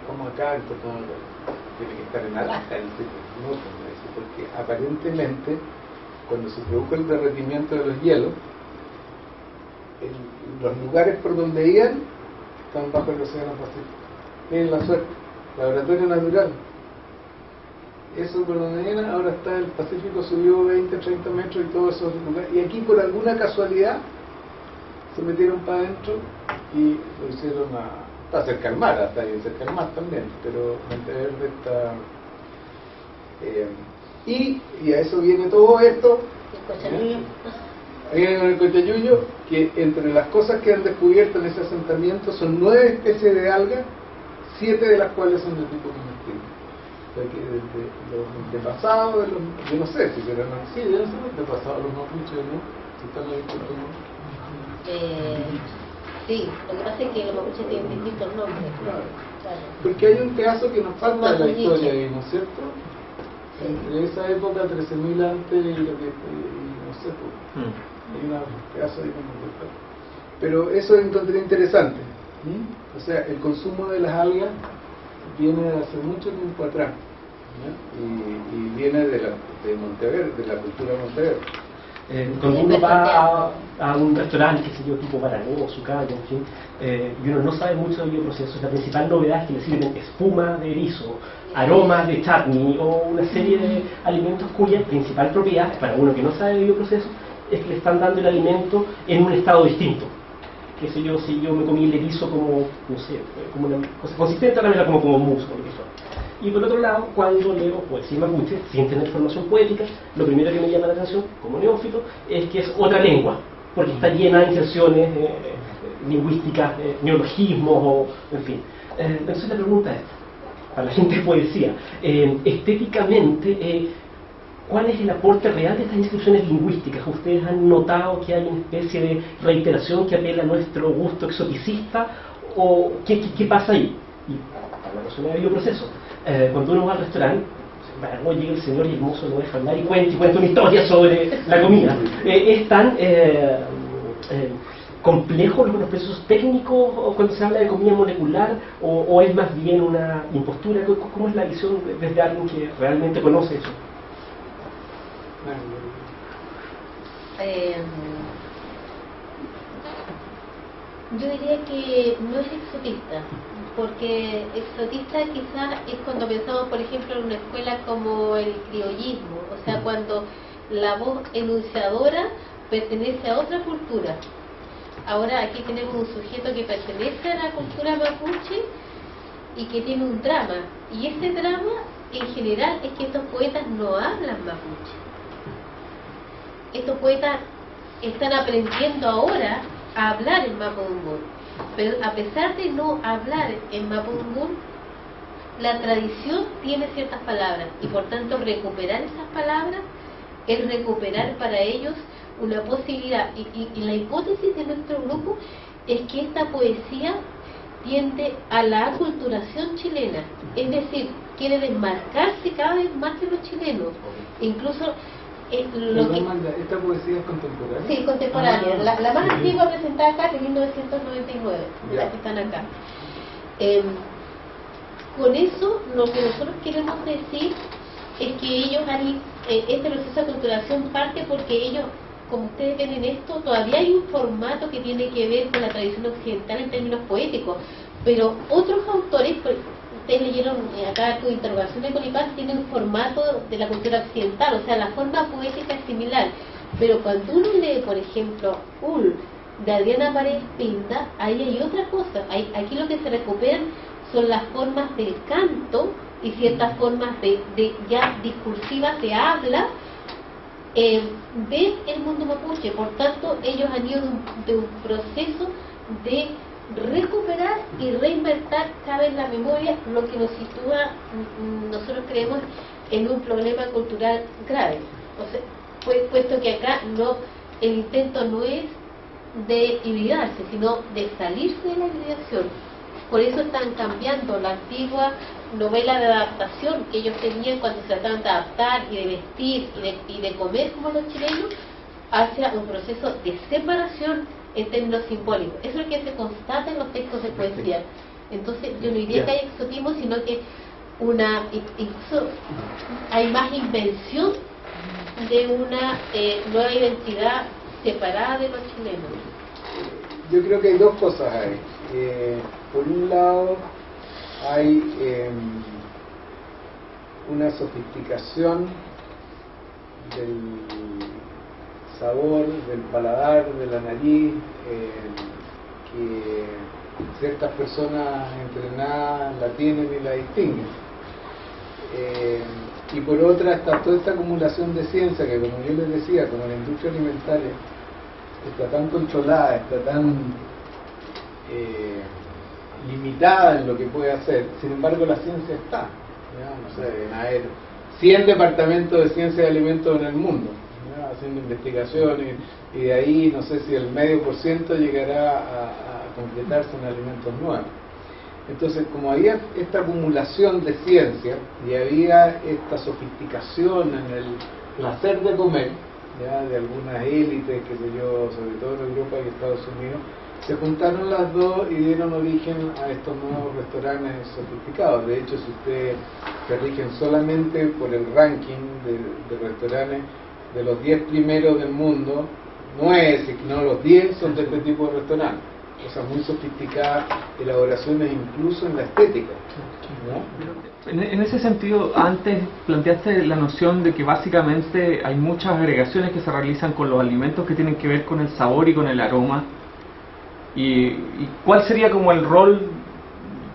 Como acá en Puerto Montt tiene que estar en Alaska, no, porque aparentemente cuando se produjo el derretimiento de los hielos, los lugares por donde iban están bajo el océano Pacífico. Miren la suerte. Laboratorio natural. Eso por donde viene, ahora está el Pacífico, subió 20, 30 metros y todos esos lugares. Y aquí por alguna casualidad se metieron para adentro y lo hicieron está cerca del mar, hasta ahí cerca del mar también, pero Monteverde está... y a eso viene todo esto. El Cochanillo. Viene con el Cochayuyo, que entre las cosas que han descubierto en ese asentamiento son 9 especies de algas, 7 de las cuales son de tipo comestible. O sea que desde los antepasados, yo no sé si serán así, deben ser los antepasados los mapuches, ¿no? Si están ahí por todo. Sí, lo que pasa es que los mapuches tienen distintos nombres. Claro. Claro. Porque hay un pedazo que nos falta de la Mapuche. historia ahí, ¿no es cierto? Sí. Entre esa época, 13.000 antes y lo que no sé, pues, hay un pedazo ahí que nos falta. Pero eso encontré interesante. O sea, el consumo de las algas viene de hace mucho tiempo atrás, ¿ya? Y viene de Monteverde, de la cultura de Monteverde. Cuando uno va a un restaurante, qué sé yo, tipo Paraná, Sucaya, en fin, y uno no sabe mucho de bioprocesos, la principal novedad es que le sirven espuma de erizo, aromas de chutney o una serie de alimentos cuya principal propiedad, para uno que no sabe de bioprocesos, es que le están dando el alimento en un estado distinto. Qué sé yo, si yo me comí el erizo como, no sé, como una cosa consistente, ahora me la como mousse, por lo que sea. Y por otro lado, cuando leo poesía mapuche, sin tener formación poética, lo primero que me llama la atención, como neófito, es que es otra lengua, porque está llena de inserciones lingüísticas, neologismos, o, en fin. Entonces la pregunta es, para la gente de poesía, estéticamente, ¿cuál es el aporte real de estas inscripciones lingüísticas? ¿Ustedes han notado que hay una especie de reiteración que apela a nuestro gusto exoticista? ¿O qué pasa ahí? Y para la persona de bioproceso, cuando uno va al restaurante, luego llega el señor y hermoso lo deja hablar y cuenta una historia sobre la comida. ¿Es tan complejo los procesos técnicos cuando se habla de comida molecular o es más bien una impostura? ¿Cómo es la visión desde alguien que realmente conoce eso? Yo diría que no es exotista, porque exotista quizás es cuando pensamos, por ejemplo, en una escuela como el criollismo, o sea, cuando la voz enunciadora pertenece a otra cultura. Ahora aquí tenemos un sujeto que pertenece a la cultura mapuche y que tiene un drama, y ese drama en general es que estos poetas no hablan mapuche. Estos poetas están aprendiendo ahora a hablar en mapudungun, pero a pesar de no hablar en mapudungun, la tradición tiene ciertas palabras y por tanto recuperar esas palabras es recuperar para ellos una posibilidad. Y la hipótesis de nuestro grupo es que esta poesía tiende a la aculturación chilena, es decir, quiere desmarcarse cada vez más de los chilenos. Incluso lo que... ¿Esta poesía es contemporánea? Sí, contemporánea. La más antigua presentada acá es de 1999, las que están acá. Con eso, lo que nosotros queremos decir es que ellos han, este proceso de aculturación parte porque ellos, como ustedes ven en esto, todavía hay un formato que tiene que ver con la tradición occidental en términos poéticos, pero otros autores, ustedes leyeron acá tu interrogación de Colipán, tiene un formato de la cultura occidental, o sea, la forma poética es similar, pero cuando uno lee, por ejemplo, de Adriana Paredes Pinda, ahí hay otra cosa. Aquí lo que se recuperan son las formas del canto y ciertas formas de ya discursivas de habla del mundo mapuche. Por tanto, ellos han ido de un proceso de recuperar y reinventar cada vez la memoria, lo que nos sitúa, nosotros creemos, en un problema cultural grave. O sea, puesto que acá el intento no es de hibridarse, sino de salirse de la hibridación. Por eso están cambiando la antigua novela de adaptación que ellos tenían cuando se trataban de adaptar y de vestir y de comer como los chilenos, hacia un proceso de separación en términos simbólicos. Eso es lo que se constata en los textos de poesía. Entonces yo no diría que hay exotismo, sino que incluso hay más invención de una nueva identidad separada de los chilenos. Yo creo que hay dos cosas ahí. Por un lado hay una sofisticación del sabor, del paladar, de la nariz, que ciertas personas entrenadas la tienen y la distinguen. Y por otra está toda esta acumulación de ciencia que, como yo les decía, como la industria alimentaria está tan controlada, está tan limitada en lo que puede hacer. Sin embargo, la ciencia está, ¿ya? No sé, deben haber 100 departamentos de ciencia de alimentos en el mundo, ¿ya? Haciendo investigaciones, y de ahí no sé si el medio por ciento llegará a completarse en alimentos nuevos. Entonces, como había esta acumulación de ciencia y había esta sofisticación en el placer de comer, ¿ya? De algunas élites, qué sé yo, sobre todo en Europa y Estados Unidos, se juntaron las dos y dieron origen a estos nuevos restaurantes sofisticados. De hecho, si ustedes se rigen solamente por el ranking de restaurantes, de los 10 primeros del mundo, 9, si no los 10, son de este tipo de restaurantes. Cosas muy sofisticadas, elaboraciones incluso en la estética, ¿no? En ese sentido, antes planteaste la noción de que básicamente hay muchas agregaciones que se realizan con los alimentos que tienen que ver con el sabor y con el aroma. ¿Y cuál sería como el rol?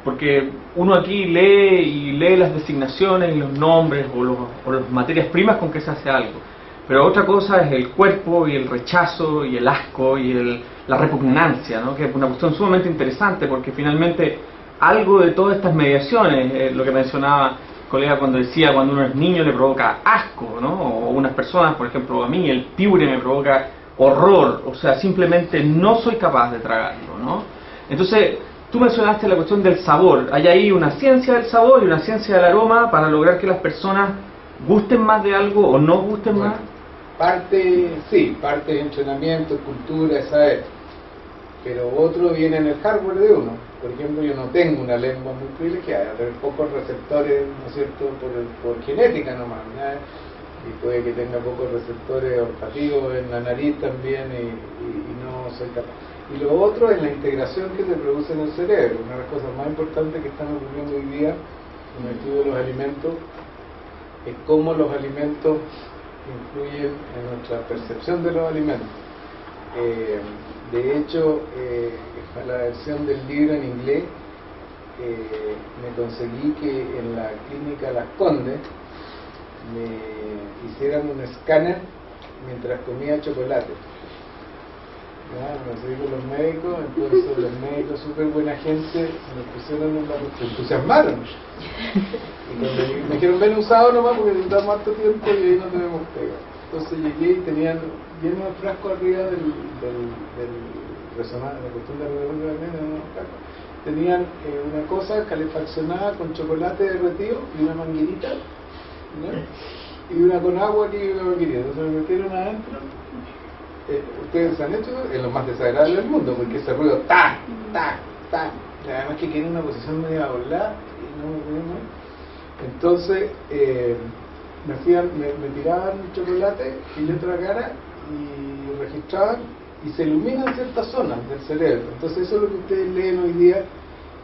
Porque uno aquí lee las designaciones y los nombres o las materias primas con que se hace algo, pero otra cosa es el cuerpo y el rechazo y el asco y la repugnancia, ¿no? Que es una cuestión sumamente interesante, porque finalmente algo de todas estas mediaciones, lo que mencionaba el colega cuando decía, cuando uno es niño le provoca asco, ¿no? O unas personas, por ejemplo a mí el piure me provoca horror, o sea, simplemente no soy capaz de tragarlo, ¿no? Entonces, tú mencionaste la cuestión del sabor. Hay ahí una ciencia del sabor y una ciencia del aroma para lograr que las personas gusten más de algo o no gusten más. Parte de entrenamiento, cultura, saber, pero otro viene en el hardware de uno. Por ejemplo, yo no tengo una lengua muy privilegiada, tengo pocos receptores, ¿no es cierto?, por genética nomás, ¿no? Y puede que tenga pocos receptores olfativos en la nariz también y no soy capaz. Y lo otro es la integración que se produce en el cerebro. Una de las cosas más importantes que están ocurriendo hoy día en el estudio de los alimentos es cómo los alimentos influyen en nuestra percepción de los alimentos. De hecho, en la versión del libro en inglés me conseguí que en la clínica Las Condes me hicieran un escáner mientras comía chocolate. Me seguí con los médicos, entonces los médicos, súper buena gente, me pusieron se entusiasmaron. Y cuando me dijeron, ven un sábado nomás porque necesitamos harto tiempo y ahí no tenemos pega. Entonces llegué y tenían lleno de frasco arriba del resonador, la cuestión de la tenían una cosa calefaccionada con chocolate derretido y una manguerita, ¿no? Y una con agua aquí y una manguerita. Entonces me metieron adentro. Ustedes se han hecho, es lo más desagradable del mundo, porque ese ruido ¡tac! ¡tac! ¡tac! Además que quedé en una posición media doblada y no me podía mover. Entonces me tiraban chocolate y yo otra cara y registraban y se iluminan ciertas zonas del cerebro. Entonces eso es lo que ustedes leen hoy día,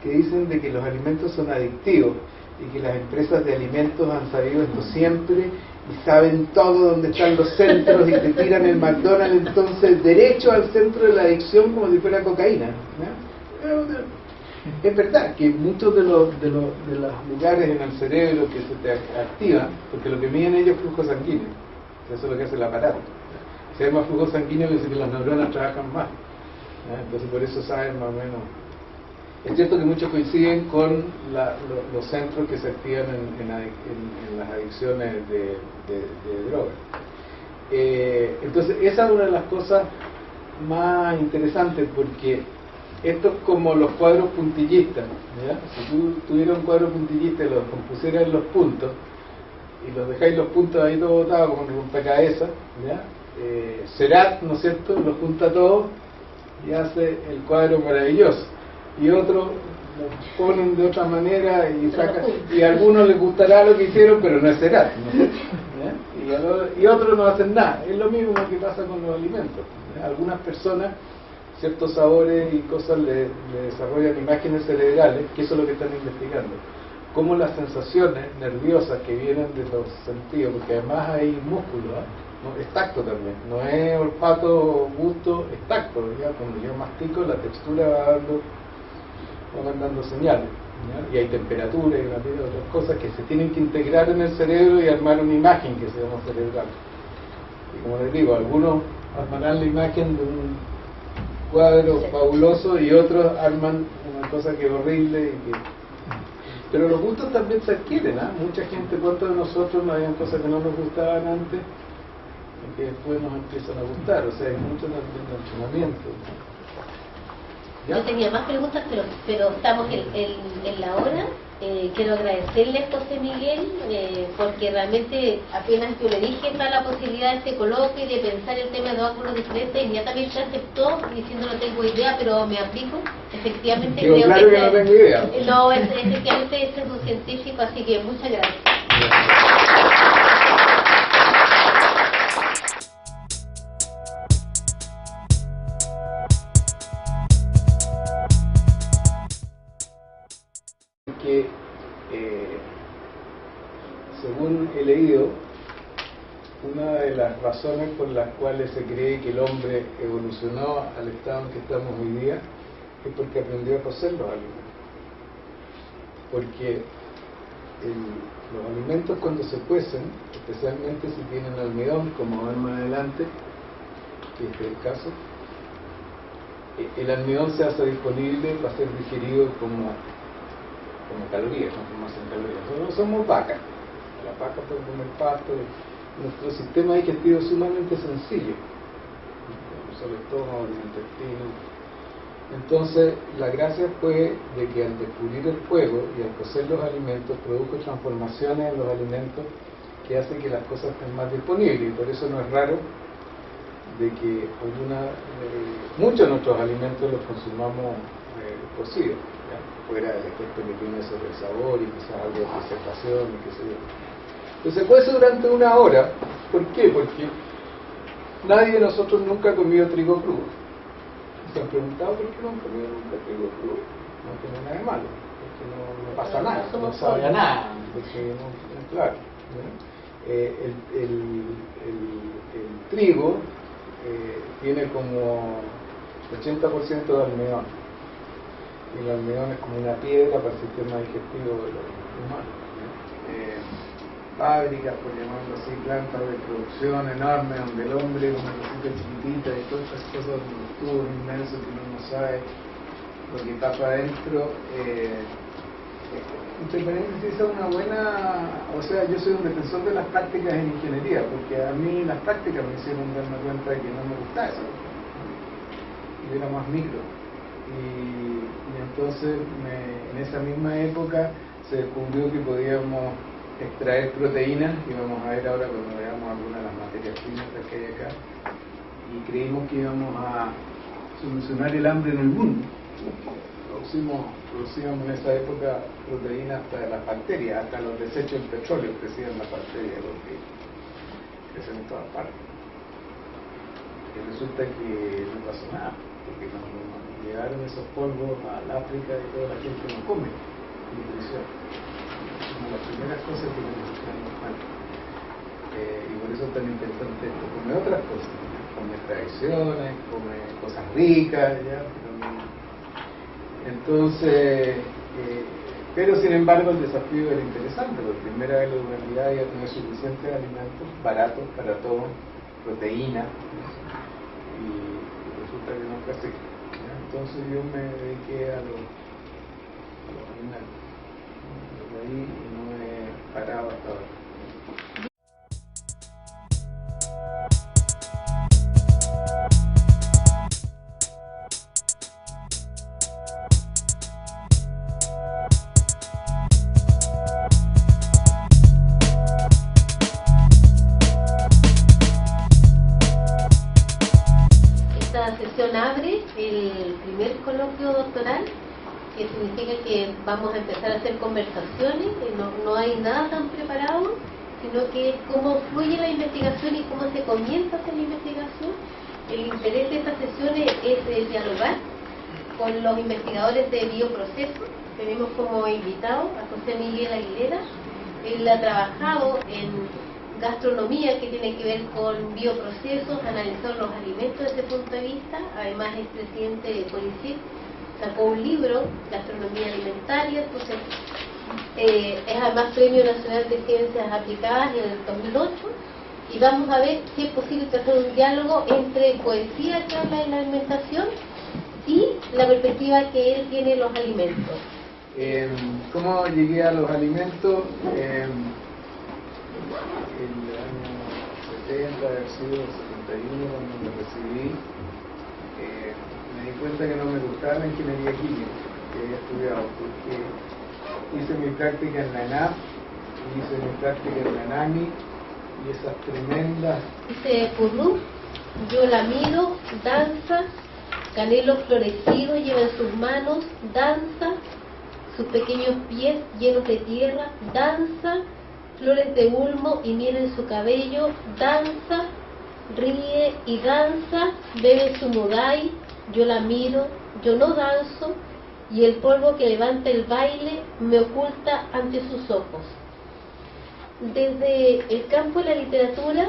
que dicen de que los alimentos son adictivos y que las empresas de alimentos han sabido esto siempre y saben todo dónde están los centros y te tiran el McDonald's entonces derecho al centro de la adicción como si fuera cocaína, ¿no? Es verdad que muchos de los lugares en el cerebro que se te activan, porque lo que miden ellos es flujo sanguíneo, eso es lo que hace el aparato. Si hay más flujo sanguíneo, dice que las neuronas trabajan más, ¿no? Entonces por eso saben más o menos. Es cierto que muchos coinciden con los centros que se activan en las adicciones de drogas. Entonces esa es una de las cosas más interesantes, porque esto es como los cuadros puntillistas, ¿ya? Si tú tuvieras un cuadro puntillista y los compusieras en los puntos y los dejáis los puntos ahí todos botados como un rompecabezas, ¿ya? Seurat, ¿no es cierto?, los junta todos y hace el cuadro maravilloso, y otros lo ponen de otra manera y sacan, y a algunos les gustará lo que hicieron, pero no es Seurat, ¿no? Y otros no hacen nada. Es lo mismo que pasa con los alimentos, ¿ya? Algunas personas ciertos sabores y cosas le desarrollan imágenes cerebrales, que eso es lo que están investigando, cómo las sensaciones nerviosas que vienen de los sentidos, porque además hay músculo, ¿no? Es tacto también, no es olfato o gusto, es tacto, ¿ya? Cuando yo mastico la textura va mandando señales, ¿ya? Y hay temperatura y una serie de otras cosas que se tienen que integrar en el cerebro y armar una imagen que se llama cerebral. Y como les digo, algunos armarán la imagen de un cuadro fabuloso y otros arman una cosa que es horrible pero los gustos también se adquieren, ¿eh? Mucha gente, ¿cuántos de nosotros no habían cosas que no nos gustaban antes y que después nos empiezan a gustar? O sea, hay mucho entrenamiento. Yo tenía más preguntas, pero estamos en la hora. Quiero agradecerle a José Miguel, porque realmente apenas yo le dije está la posibilidad de este coloquio y de pensar el tema de dos ángulos diferentes, inmediatamente aceptó diciendo no tengo idea, pero me aplico. Efectivamente digo, creo claro que no tengo idea. No, efectivamente ese es un científico, así que muchas gracias. Que según he leído, una de las razones por las cuales se cree que el hombre evolucionó al estado en que estamos hoy día es porque aprendió a cocer los alimentos, porque los alimentos cuando se cuecen, especialmente si tienen almidón, como ven más adelante, que este es el caso, el almidón se hace disponible para ser digerido como calorías, no formación calorías. Nosotros somos vacas, las vacas pueden comer pasto, nuestro sistema digestivo es sumamente sencillo, el estómago, el intestino. Entonces la gracia fue de que al descubrir el fuego y al cocer los alimentos produjo transformaciones en los alimentos que hacen que las cosas estén más disponibles, y por eso no es raro de que muchos de nuestros alimentos los consumamos cocidos, fuera del efecto que tiene sobre el sabor y quizás algo de preservación y qué sé yo. Entonces se cuece durante una hora. ¿Por qué? Porque nadie de nosotros nunca ha comido trigo crudo. ¿Se han preguntado por qué no han comido nunca trigo crudo? No tiene nada de malo, porque no pasa nada, no sabe a nada, porque claro, ¿no? El trigo tiene como 80% de almidón, y el almidón es como una piedra para el sistema digestivo de los humanos, ¿no? Fábricas, por llamarlo así, plantas de producción enormes donde el hombre es una cosita chiquitita y todas estas cosas, unos tubos inmensos que uno no sabe lo que está para adentro, entre paréntesis, es una buena, o sea, yo soy un defensor de las prácticas en ingeniería, porque a mí las prácticas me hicieron darme cuenta de que no me gustaba eso, yo era más micro, y entonces en esa misma época se descubrió que podíamos extraer proteínas, y vamos a ver ahora cuando veamos algunas de las materias primas que hay acá, y creímos que íbamos a solucionar el hambre en el mundo. Producíamos en esa época proteínas hasta de las bacterias, hasta los desechos del petróleo crecían las bacterias, porque crecen en todas partes. Y resulta que no pasó nada, porque nos llegaron esos polvos al África y toda la gente no come nutrición. Es una de las primeras cosas que nos mal. Y por eso es tan interesante esto. Come otras cosas, come tradiciones, come cosas ricas, ¿ya? Entonces, pero sin embargo el desafío era interesante, porque primera vez la humanidad iba a tener suficientes alimentos baratos para todos, proteínas, y resulta que no fue así, ¿ya? Entonces yo me dediqué a los animales, desde ahí no he parado hasta ahora. Abre el primer coloquio doctoral, que significa que vamos a empezar a hacer conversaciones, no hay nada tan preparado, sino que es cómo fluye la investigación y cómo se comienza a hacer la investigación. El interés de estas sesiones es dialogar con los investigadores de bioproceso. Tenemos como invitado a José Miguel Aguilera. Él ha trabajado en gastronomía, que tiene que ver con bioprocesos, analizar los alimentos desde ese punto de vista. Además es presidente de CONICYT, sacó un libro, Gastronomía Alimentaria, entonces es además Premio Nacional de Ciencias Aplicadas en el 2008, y vamos a ver si es posible hacer un diálogo entre poesía que habla de la alimentación y la perspectiva que él tiene de los alimentos. ¿Cómo llegué a los alimentos? El año 70, haber sido 71 cuando me recibí, me di cuenta que no me gustaba la ingeniería química que había estudiado, porque hice mi práctica en la ENAP, hice mi práctica en la ENAMI, y esas tremendas... Dice Purrú, yo la miro, danza, canelo florecido lleva en sus manos, danza, sus pequeños pies llenos de tierra, danza, flores de ulmo y miel en su cabello, danza, ríe y danza, bebe su mudai, yo la miro, yo no danzo, y el polvo que levanta el baile me oculta ante sus ojos. Desde el campo de la literatura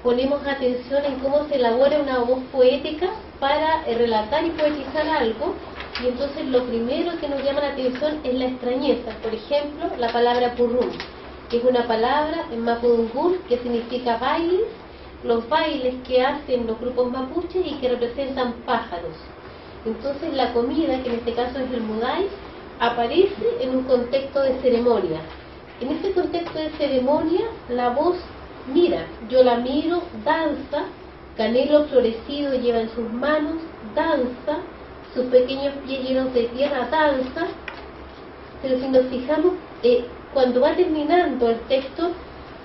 ponemos atención en cómo se elabora una voz poética para relatar y poetizar algo, y entonces lo primero que nos llama la atención es la extrañeza. Por ejemplo, la palabra purrún, que es una palabra en mapudungún que significa bailes, los bailes que hacen los grupos mapuches y que representan pájaros. Entonces la comida, que en este caso es el mudai, aparece en un contexto de ceremonia. En ese contexto de ceremonia, la voz mira, yo la miro, danza, canelo florecido lleva en sus manos, danza, sus pequeños pies llenos de tierra, danza. Pero si nos fijamos, cuando va terminando el texto,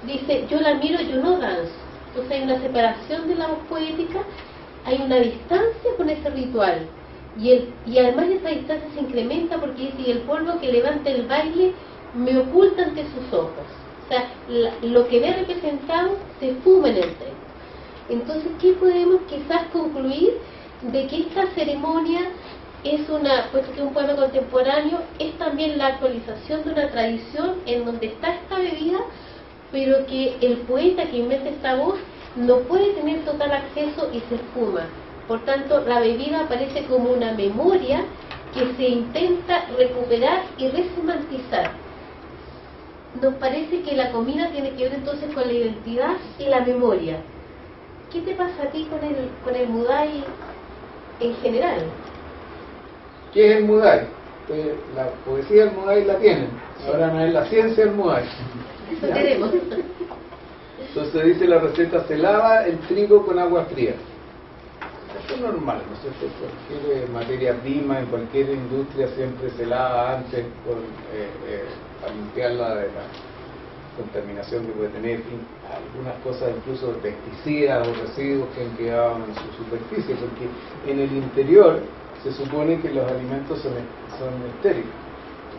dice, yo la miro, yo no danzo. Entonces hay una separación de la voz poética, hay una distancia con ese ritual. Y además esa distancia se incrementa porque dice, y el polvo que levanta el baile me oculta ante sus ojos. O sea, lo que ve representado se fuma en el texto. Entonces, ¿qué podemos quizás concluir? De que esta ceremonia es pues que un poema contemporáneo es también la actualización de una tradición en donde está esta bebida, pero que el poeta que inventa esta voz no puede tener total acceso y se esfuma. Por tanto, la bebida aparece como una memoria que se intenta recuperar y resemantizar. Nos parece que la comida tiene que ver entonces con la identidad y la memoria. ¿Qué te pasa a ti con el mudai en general? ¿Qué es el mudai? la poesía almohade la tienen, ahora no es la ciencia almohade. Eso queremos. Entonces dice la receta: se lava el trigo con agua fría. Esto es normal, ¿no es cierto? Cualquier materia prima en cualquier industria siempre se lava antes para limpiarla de la contaminación que puede tener, algunas cosas incluso pesticidas o residuos que han quedado en su superficie, porque en el interior se supone que los alimentos son estériles,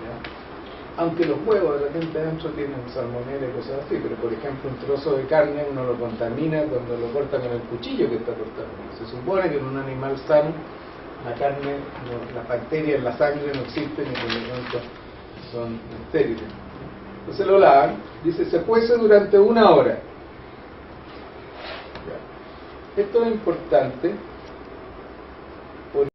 ¿ya? Aunque los huevos de repente adentro tienen salmonela y cosas así, pero por ejemplo un trozo de carne uno lo contamina cuando lo corta con el cuchillo que está cortando. Se supone que en un animal sano la carne, las bacterias en la sangre no existen y por lo tanto son estériles. Entonces lo lavan, dice, se cuece durante 1 hora. Ya. Esto es importante